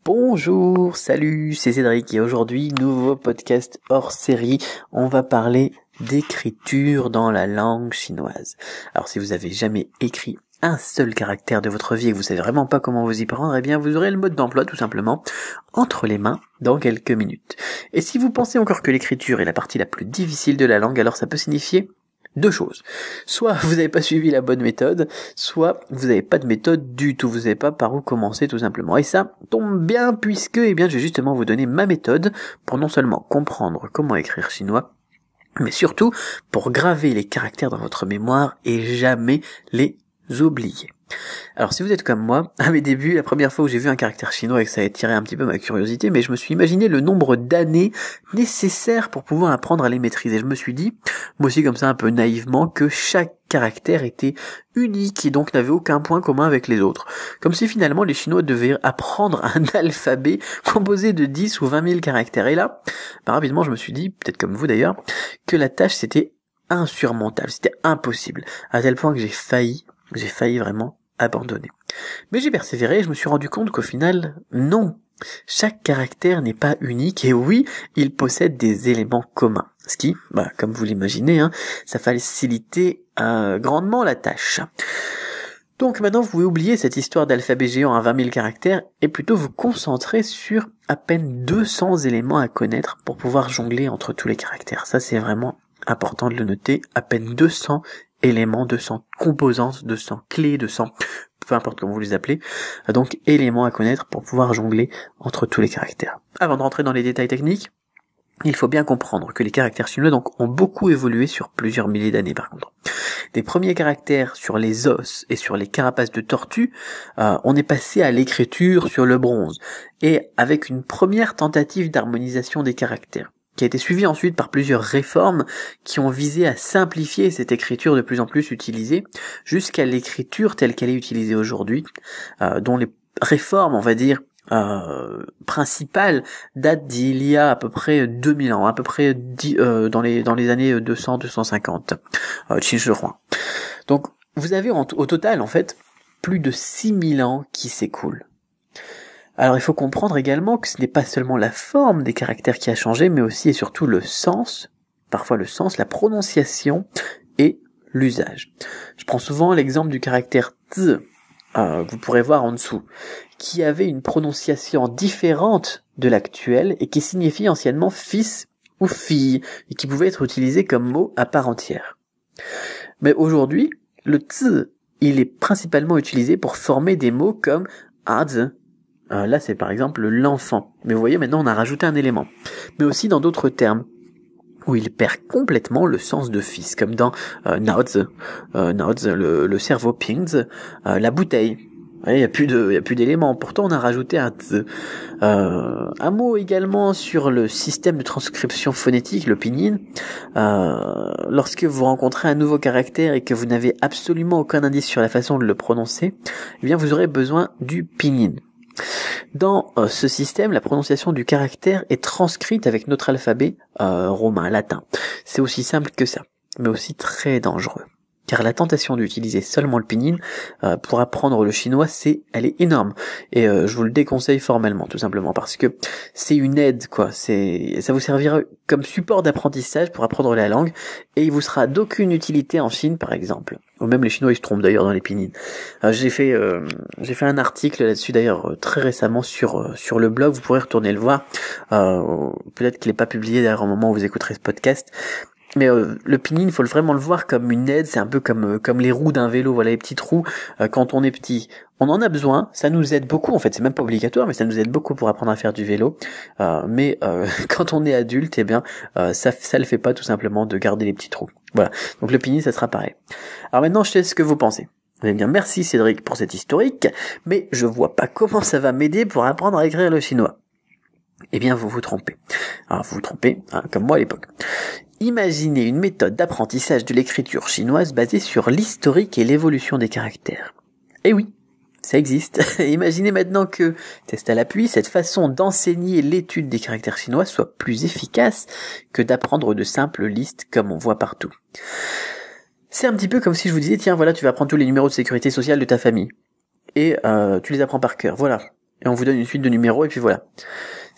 Bonjour, salut, c'est Cédric et aujourd'hui, nouveau podcast hors série, on va parler d'écriture dans la langue chinoise. Alors si vous avez jamais écrit un seul caractère de votre vie et que vous savez vraiment pas comment vous y prendre, eh bien vous aurez le mode d'emploi tout simplement entre les mains dans quelques minutes. Et si vous pensez encore que l'écriture est la partie la plus difficile de la langue, alors ça peut signifier deux choses. Soit vous n'avez pas suivi la bonne méthode, soit vous n'avez pas de méthode du tout, vous savez pas par où commencer tout simplement. Et ça tombe bien puisque, je vais justement vous donner ma méthode pour non seulement comprendre comment écrire chinois, mais surtout pour graver les caractères dans votre mémoire et jamais les oublier. Alors si vous êtes comme moi, à mes débuts, la première fois où j'ai vu un caractère chinois et que ça a attiré un petit peu ma curiosité, mais je me suis imaginé le nombre d'années nécessaires pour pouvoir apprendre à les maîtriser. Je me suis dit, moi aussi comme ça un peu naïvement, que chaque caractère était unique et donc n'avait aucun point commun avec les autres. Comme si finalement les Chinois devaient apprendre un alphabet composé de 10 ou 20 000 caractères. Et là, rapidement je me suis dit, peut-être comme vous d'ailleurs, que la tâche c'était insurmontable, c'était impossible, à tel point que j'ai failli vraiment abandonné. Mais j'ai persévéré et je me suis rendu compte qu'au final, non. Chaque caractère n'est pas unique et oui, il possède des éléments communs. Ce qui, comme vous l'imaginez, ça facilitait grandement la tâche. Donc maintenant, vous pouvez oublier cette histoire d'alphabet géant à 20 000 caractères et plutôt vous concentrer sur à peine 200 éléments à connaître pour pouvoir jongler entre tous les caractères. Ça, c'est vraiment important de le noter. À peine 200 éléments, 200 composantes, 200 clés, 200, peu importe comment vous les appelez, donc éléments à connaître pour pouvoir jongler entre tous les caractères. Avant de rentrer dans les détails techniques, il faut bien comprendre que les caractères chinois ont beaucoup évolué sur plusieurs milliers d'années par contre. Des premiers caractères sur les os et sur les carapaces de tortue, on est passé à l'écriture sur le bronze, et avec une première tentative d'harmonisation des caractères, qui a été suivi ensuite par plusieurs réformes qui ont visé à simplifier cette écriture de plus en plus utilisée, jusqu'à l'écriture telle qu'elle est utilisée aujourd'hui, dont les réformes, on va dire, principales datent d'il y a à peu près 2000 ans, à peu près dans les années 200-250, Qin Shi Huang. Donc vous avez au total en fait plus de 6000 ans qui s'écoulent. Alors il faut comprendre également que ce n'est pas seulement la forme des caractères qui a changé, mais aussi et surtout le sens, parfois le sens, la prononciation et l'usage. Je prends souvent l'exemple du caractère zi, que vous pourrez voir en dessous, qui avait une prononciation différente de l'actuelle et qui signifiait anciennement fils ou fille, et qui pouvait être utilisé comme mot à part entière. Mais aujourd'hui, le zi, il est principalement utilisé pour former des mots comme az. Là, c'est par exemple l'enfant. Mais vous voyez, maintenant, on a rajouté un élément. Mais aussi dans d'autres termes, où il perd complètement le sens de fils, comme dans Naozi, le cerveau pings, la bouteille. Il n'y a plus d'éléments. Pourtant, on a rajouté un zi. Un mot également sur le système de transcription phonétique, le pinyin. Lorsque vous rencontrez un nouveau caractère et que vous n'avez absolument aucun indice sur la façon de le prononcer, eh bien, vous aurez besoin du pinyin. Dans ce système, la prononciation du caractère est transcrite avec notre alphabet romain, latin. C'est aussi simple que ça, mais aussi très dangereux. Car la tentation d'utiliser seulement le pinyin pour apprendre le chinois, elle est énorme. Et je vous le déconseille formellement, tout simplement, parce que c'est une aide, quoi. Ça vous servira comme support d'apprentissage pour apprendre la langue, et il vous sera d'aucune utilité en Chine, par exemple. Ou même les Chinois, ils se trompent d'ailleurs dans les pinyin. J'ai fait un article là-dessus d'ailleurs très récemment sur le blog, vous pourrez retourner le voir. Peut-être qu'il n'est pas publié d'ailleurs au moment où vous écouterez ce podcast. Mais le pinyin, il faut vraiment le voir comme une aide, c'est un peu comme les roues d'un vélo, voilà les petites roues, quand on est petit. On en a besoin, ça nous aide beaucoup, en fait c'est même pas obligatoire, mais ça nous aide beaucoup pour apprendre à faire du vélo. Mais quand on est adulte, ça le fait pas tout simplement de garder les petites roues. Voilà, donc le pinyin ça sera pareil. Alors maintenant je sais ce que vous pensez. Vous allez me dire merci Cédric pour cet historique, mais je vois pas comment ça va m'aider pour apprendre à écrire le chinois. Eh bien vous vous trompez. Alors vous vous trompez, comme moi à l'époque. Imaginez une méthode d'apprentissage de l'écriture chinoise basée sur l'historique et l'évolution des caractères. Eh oui, ça existe. Imaginez maintenant que, test à l'appui, cette façon d'enseigner l'étude des caractères chinois soit plus efficace que d'apprendre de simples listes comme on voit partout. C'est un petit peu comme si je vous disais, tiens voilà, tu vas apprendre tous les numéros de sécurité sociale de ta famille. Et tu les apprends par cœur, voilà. et on vous donne une suite de numéros, et puis voilà.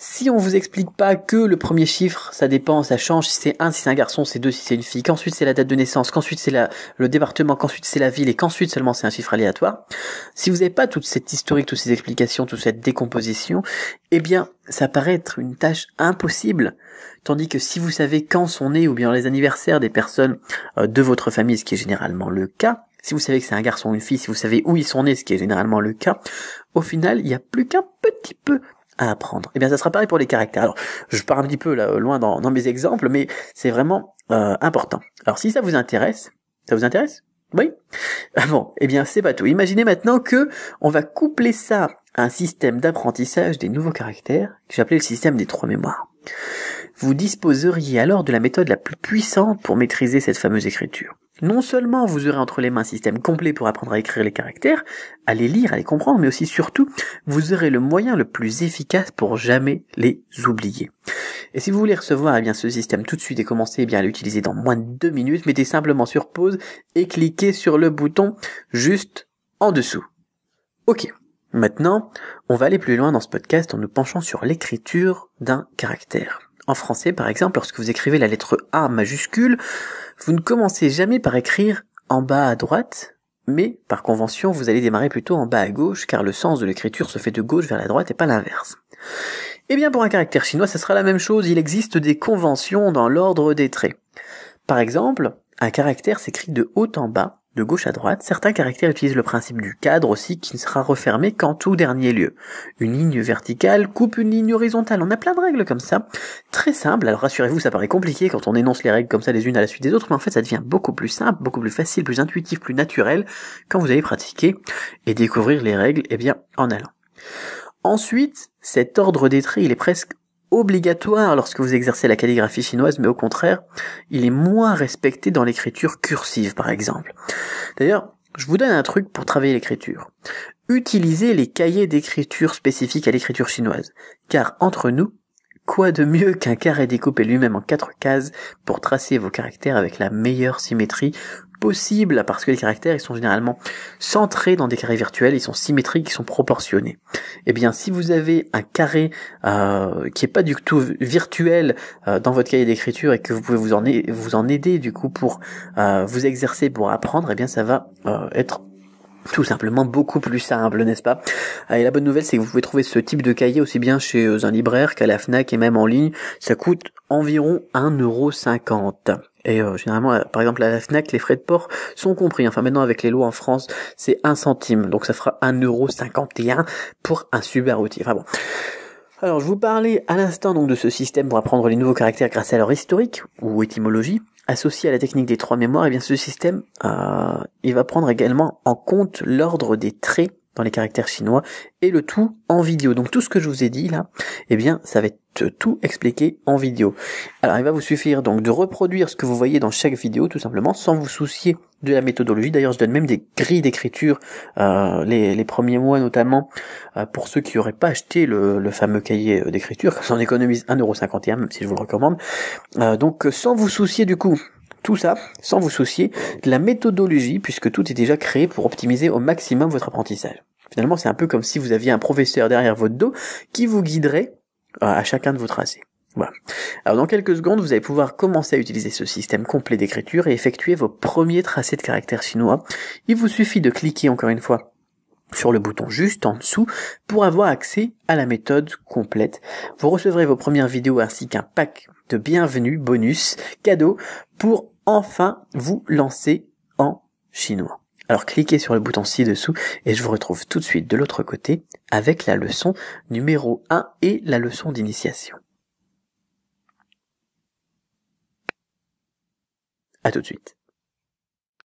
Si on vous explique pas que le premier chiffre, ça dépend, ça change, si c'est 1, si c'est un garçon, c'est 2, si c'est une fille, qu'ensuite c'est la date de naissance, qu'ensuite c'est le département, qu'ensuite c'est la ville, et qu'ensuite seulement c'est un chiffre aléatoire, si vous n'avez pas toute cette historique, toutes ces explications, toute cette décomposition, eh bien, ça paraît être une tâche impossible. Tandis que si vous savez quand sont nés, ou bien les anniversaires des personnes de votre famille, ce qui est généralement le cas, si vous savez que c'est un garçon ou une fille, si vous savez où ils sont nés, ce qui est généralement le cas, au final, il n'y a plus qu'un petit peu à apprendre. Eh bien, ça sera pareil pour les caractères. Alors, je pars un petit peu là, loin dans mes exemples, mais c'est vraiment important. Alors, si ça vous intéresse oui. Bon, eh bien, c'est pas tout. Imaginez maintenant que on va coupler ça à un système d'apprentissage des nouveaux caractères, que j'ai appelé le système des 3 mémoires. Vous disposeriez alors de la méthode la plus puissante pour maîtriser cette fameuse écriture. Non seulement vous aurez entre les mains un système complet pour apprendre à écrire les caractères, à les lire, à les comprendre, mais aussi surtout, vous aurez le moyen le plus efficace pour jamais les oublier. Et si vous voulez recevoir ce système tout de suite et commencer à l'utiliser dans moins de 2 minutes, mettez simplement sur pause et cliquez sur le bouton juste en dessous. Ok. Maintenant, on va aller plus loin dans ce podcast en nous penchant sur l'écriture d'un caractère. En français, par exemple, lorsque vous écrivez la lettre A majuscule, vous ne commencez jamais par écrire en bas à droite, mais par convention, vous allez démarrer plutôt en bas à gauche, car le sens de l'écriture se fait de gauche vers la droite et pas l'inverse. Eh bien, pour un caractère chinois, ça sera la même chose, il existe des conventions dans l'ordre des traits. Par exemple, un caractère s'écrit de haut en bas, de gauche à droite. Certains caractères utilisent le principe du cadre aussi, qui ne sera refermé qu'en tout dernier lieu. Une ligne verticale coupe une ligne horizontale. On a plein de règles comme ça. Très simple. Alors rassurez-vous, ça paraît compliqué quand on énonce les règles comme ça les unes à la suite des autres, mais en fait ça devient beaucoup plus simple, beaucoup plus facile, plus intuitif, plus naturel quand vous allez pratiquer et découvrir les règles, en allant. Ensuite, cet ordre des traits, il est presque obligatoire lorsque vous exercez la calligraphie chinoise, mais au contraire, il est moins respecté dans l'écriture cursive, par exemple. D'ailleurs, je vous donne un truc pour travailler l'écriture. Utilisez les cahiers d'écriture spécifiques à l'écriture chinoise, car entre nous, quoi de mieux qu'un carré découpé lui-même en 4 cases pour tracer vos caractères avec la meilleure symétrie possible, parce que les caractères, ils sont généralement centrés dans des carrés virtuels, ils sont symétriques, ils sont proportionnés. Eh bien, si vous avez un carré qui est pas du tout virtuel dans votre cahier d'écriture et que vous pouvez vous en aider du coup pour vous exercer, pour apprendre, eh bien ça va être tout simplement beaucoup plus simple, n'est-ce pas? Et la bonne nouvelle, c'est que vous pouvez trouver ce type de cahier aussi bien chez un libraire qu'à la Fnac et même en ligne. Ça coûte environ 1,50 €. Et généralement, par exemple, à la Fnac, les frais de port sont compris. Enfin, maintenant, avec les lois en France, c'est 1 centime. Donc, ça fera 1,51 € pour un super outil. Enfin bon. Alors, je vous parlais à l'instant donc de ce système pour apprendre les nouveaux caractères grâce à leur historique ou étymologie. Associé à la technique des 3 mémoires, eh bien ce système, il va prendre également en compte l'ordre des traits dans les caractères chinois et le tout en vidéo. Donc tout ce que je vous ai dit là, eh bien ça va être tout expliqué en vidéo. Alors il va vous suffire donc de reproduire ce que vous voyez dans chaque vidéo tout simplement sans vous soucier de la méthodologie. D'ailleurs je donne même des grilles d'écriture les premiers mois notamment pour ceux qui n'auraient pas acheté le fameux cahier d'écriture, comme ça on économise 1,51 €, même si je vous le recommande. Donc sans vous soucier du coup tout ça, sans vous soucier de la méthodologie, puisque tout est déjà créé pour optimiser au maximum votre apprentissage. Finalement, c'est un peu comme si vous aviez un professeur derrière votre dos qui vous guiderait à chacun de vos tracés. Voilà. Alors dans quelques secondes, vous allez pouvoir commencer à utiliser ce système complet d'écriture et effectuer vos premiers tracés de caractères chinois. Il vous suffit de cliquer encore une fois sur le bouton juste en dessous pour avoir accès à la méthode complète. Vous recevrez vos premières vidéos ainsi qu'un pack de bienvenue bonus cadeau pour enfin vous lancer en chinois. Alors cliquez sur le bouton ci-dessous et je vous retrouve tout de suite de l'autre côté avec la leçon numéro 1 et la leçon d'initiation. À tout de suite.